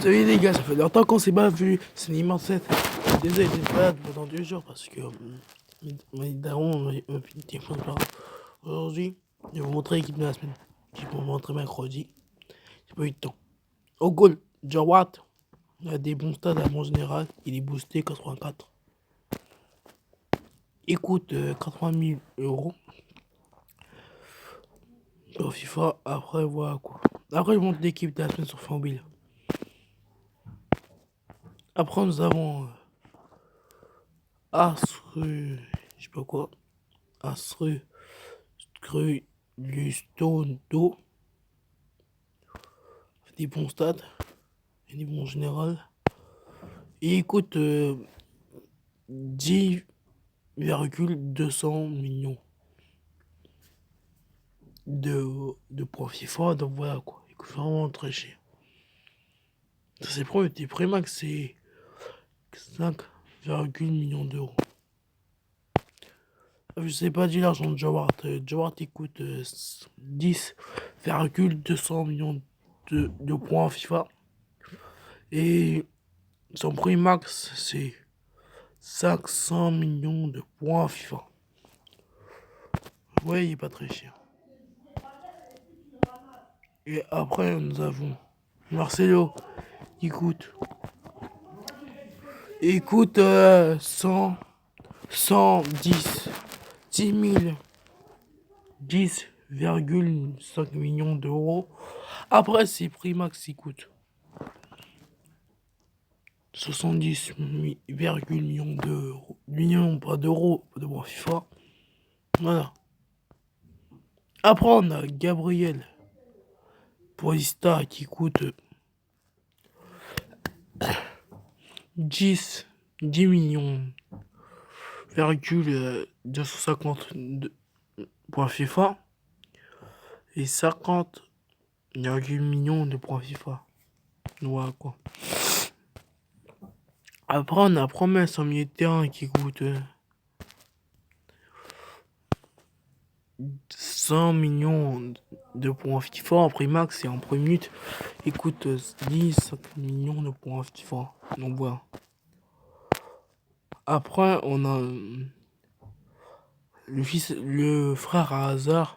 Salut les gars, ça fait longtemps qu'on s'est pas vu. C'est Neymar 7. Désolé d'être malade pendant 2 jours parce que mes darons m'ont fait des choses par aujourd'hui. Je vais vous montrer l'équipe de la semaine. Je vais vous montrer mercredi. J'ai pas eu de temps. Au goal, Jawad. Il a des bons stats à mon général. Il est boosté 84. Il coûte 80 000 euros. Sur FIFA, après voilà quoi. Après je montre l'équipe de la semaine sur Fanbill. Après nous avons Asru, je sais pas quoi. Asru Lustondo. Des bons stats. Et des bons général. Et il coûte 10,200 millions de points FIFA. Donc voilà quoi. Il coûte vraiment très cher. Ça c'est pour des Prémax, c'est 5,1 millions d'euros. Je sais pas dire l'argent de Jawad. Jawad il coûte 10,200 millions de points FIFA. Et son prix max c'est 500 millions de points FIFA. Ouais, il est pas très cher. Et après, nous avons Marcelo qui coûte. Il coûte 110 10,5 millions d'euros. Après, ses prix max, il coûte 70,1 millions d'euros. Millions, pas d'euros, de bons FIFA. Voilà. Après, on a Gabriel Paulista qui coûte 10 millions, 250 points FIFA et 50,1 millions de points FIFA. Voilà quoi. Après, on a Promesse en milieu de terrain qui coûte 100 millions de points FIFA en prix max et en prix minute. Il coûte 10 millions de points FIFA. Donc voilà. Après, on a le frère à Hazard.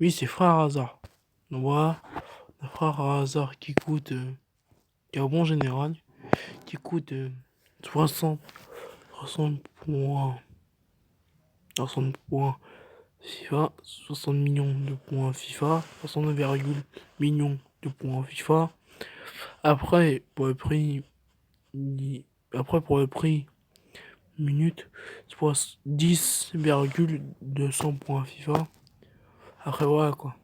Oui, c'est frère Hazard. Donc voilà. Le frère à Hazard qui coûte. Qui est un bon général. Qui coûte 60 points. 60 points FIFA. 60 millions de points FIFA. 69, millions de points FIFA. Après, pour le prix. Pour le prix minute, c'est 10,200 points FIFA. Après, voilà quoi.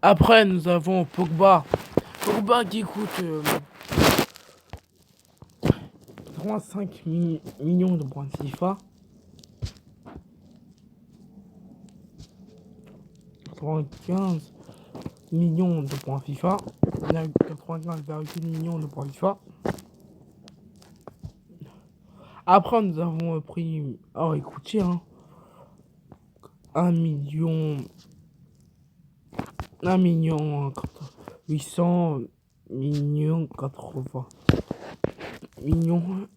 Après, nous avons Pogba. Pogba qui coûte 35 millions de points FIFA. 95 millions de points FIFA. 95,1 millions de points FIFA. Après, nous avons pris. Oh, écoutez, hein. 1 million. 1 million 800 millions 80 millions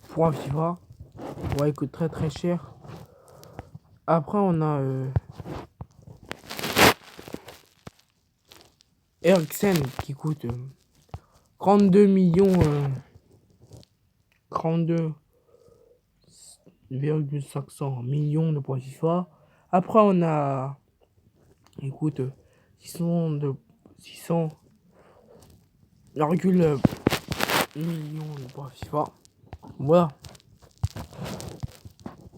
points FIFA. Ouais, il coûte très très cher. Après, on a Eriksen qui coûte 32 millions. 32,500 millions de points FIFA. Après, on a. Écoute, 600,1 millions de points FIFA. Voilà.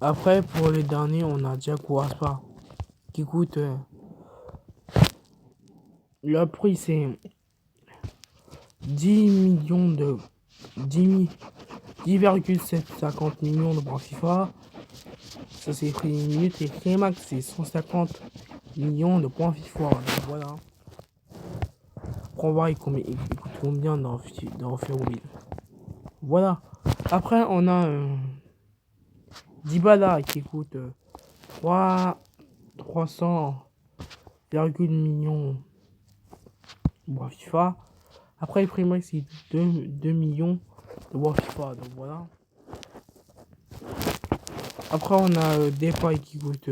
Après, pour les derniers, on a Thiago Aspa qui coûte. Le prix, c'est 10 millions de. 10,750 millions de points FIFA. Ça, c'est prix minute. Et prix max, c'est 150 millions de points FIFA. Donc, voilà. On va voir il coûte combien dans Ferroville. Voilà. Après, on a Dybala qui coûte 300,1 millions bois FIFA. Après, le prix max, c'est 2 millions de bois FIFA. Donc voilà. Après, on a des pailles qui coûtent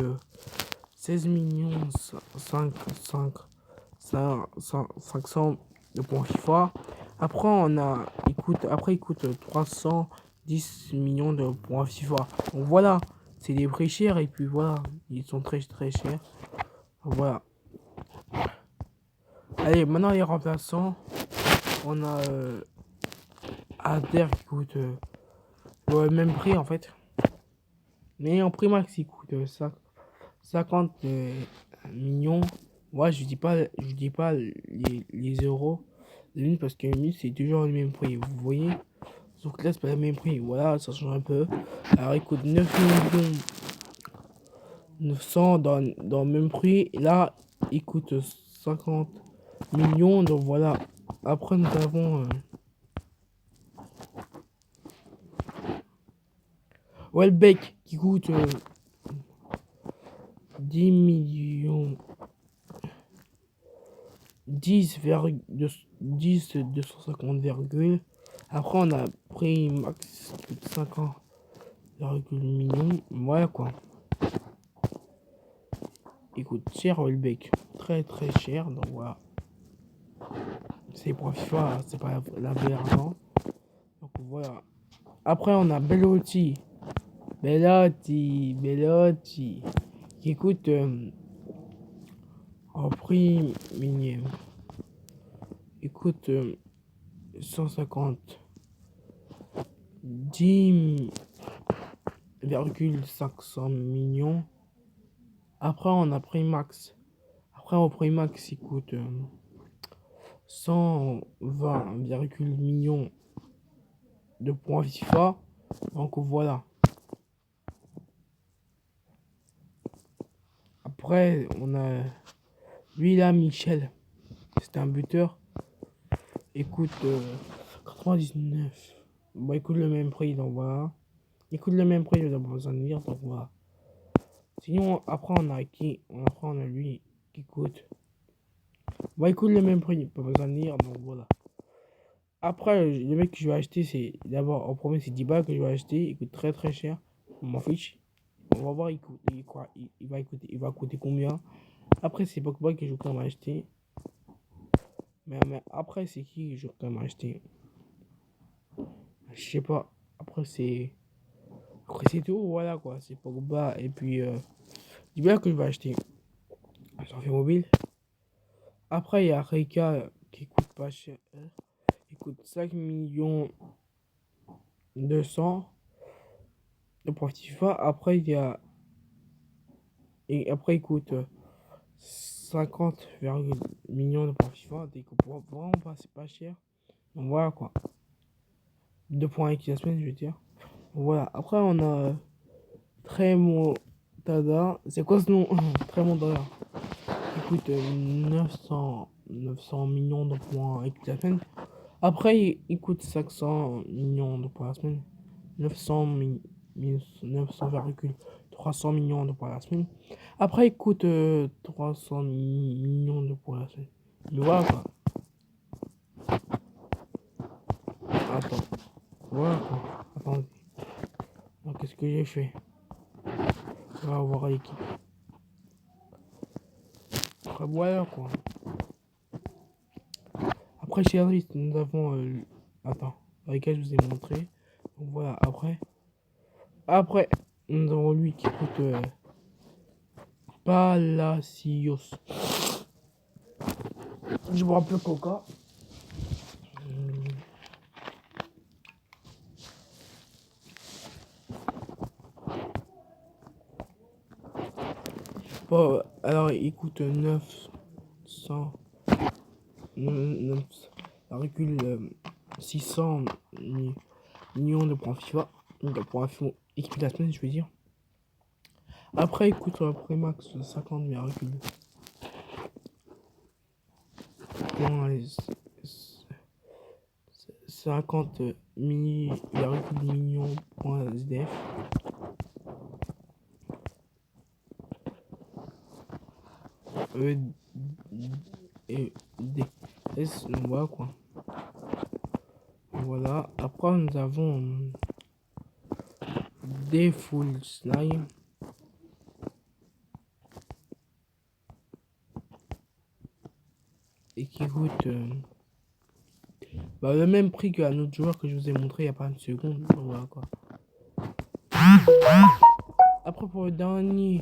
16 millions 500 de points FIFA. Après, il coûte 310 millions de points FIFA. Donc voilà, c'est des prix chers et puis voilà, ils sont très très chers. Donc voilà. Allez, maintenant les remplaçants. On a Ader qui coûte le même prix en fait. Mais en prix max, il coûte 50 millions. Ouais, je dis pas les euros de l'une parce que 1000 c'est toujours le même prix. Vous voyez? Sauf que là, c'est pas le même prix. Voilà, ça change un peu. Alors, il coûte 9 millions 900 dans le même prix. Et là, il coûte 50 millions. Donc voilà. Après, nous avons Welbeck qui coûte 10 millions 10 250 virgule. Après, on a pris max qui coûte 50 millions. Voilà quoi. Il coûte cher Welbeck. Très très cher. Donc voilà. C'est pour FIFA, c'est pas la vraie argent. Donc voilà. Après, on a Bellotti, qui coûte en prix minier. Il coûte 150 10,500 millions. Après, on a prix max. Après, au prix max, il coûte 120 millions de points FIFA. Donc voilà. Après, on a lui là, Michel. C'est un buteur. Il coûte 99. Bon, il coûte le même prix, donc voilà. Il coûte le même prix, je n'ai pas besoin de dire, donc voilà. Sinon, après, on a qui? Après, on a lui qui coûte. Bon, il coûte le même prix, pas besoin de dire, donc voilà. Après, le mec que je vais acheter, c'est d'abord, en premier, c'est 10 balles que je vais acheter. Il coûte très très cher. On m'en fiche. On va voir, il va coûter combien. Après, c'est Pogba que je vais quand même acheter. Mais après, c'est qui que je vais quand même acheter? Je sais pas. Après, c'est tout. Voilà quoi. C'est Pogba. Et puis, 10 balles que je vais acheter. J'en fais mobile. Après, il y a Reika qui coûte pas cher. Il coûte 5 millions 200 de profit FIFA. Après, il y a. Et après, il coûte 50 millions de profit FIFA. Il coûte vraiment pas, c'est pas cher. Donc voilà quoi. 2 points avec la semaine, je veux dire. Voilà. Après, on a Tremo Tada. C'est quoi ce nom? Tremo Tada. Il coûte 900 millions de points avec la semaine. Après, il coûte 500 millions de points la semaine. 900,300 millions de points la semaine. Après, il coûte 300 millions de points la semaine. Mais voilà quoi. Attends. Voilà quoi. Attendez. Alors, qu'est-ce que j'ai fait? On va voir l'équipe. Après, voilà quoi. Après, chez Harris, nous avons. Attends. Avec lequel je vous ai montré. Donc voilà, après, nous avons lui qui coûte Palacios. Je me rappelle Coca. Bon, alors il coûte 900 600 millions de points FIFA. De points FIFA équipe de la semaine, je veux dire. Après, il coûte après max 50 millions de points SDF. E, D, Et voilà quoi. Voilà. Après, nous avons des full slime. Et qui coûtent le même prix qu'un autre joueur que je vous ai montré il y a pas une seconde. Donc, voilà quoi. Après, pour le dernier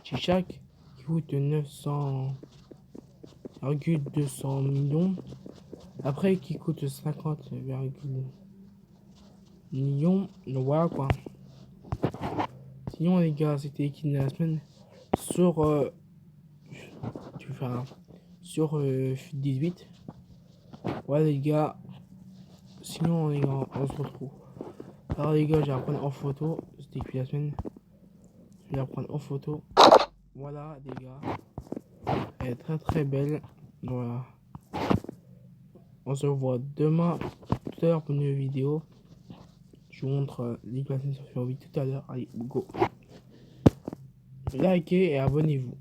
Chichak, qui coûte 900,200 millions. Après, qui coûte 50, millions. Donc voilà quoi. Sinon, les gars, c'était l'équipe de la semaine sur, sur 18. Voilà les gars. Sinon, les gars, on se retrouve. Alors, les gars, je vais la prendre en photo. C'était depuis la semaine. Je vais la prendre en photo. Voilà, les gars. Elle est très très belle. Voilà. On se revoit demain, tout à l'heure pour une nouvelle vidéo. Je vous montre les classements sur survie tout à l'heure. Allez, go. Likez et abonnez-vous.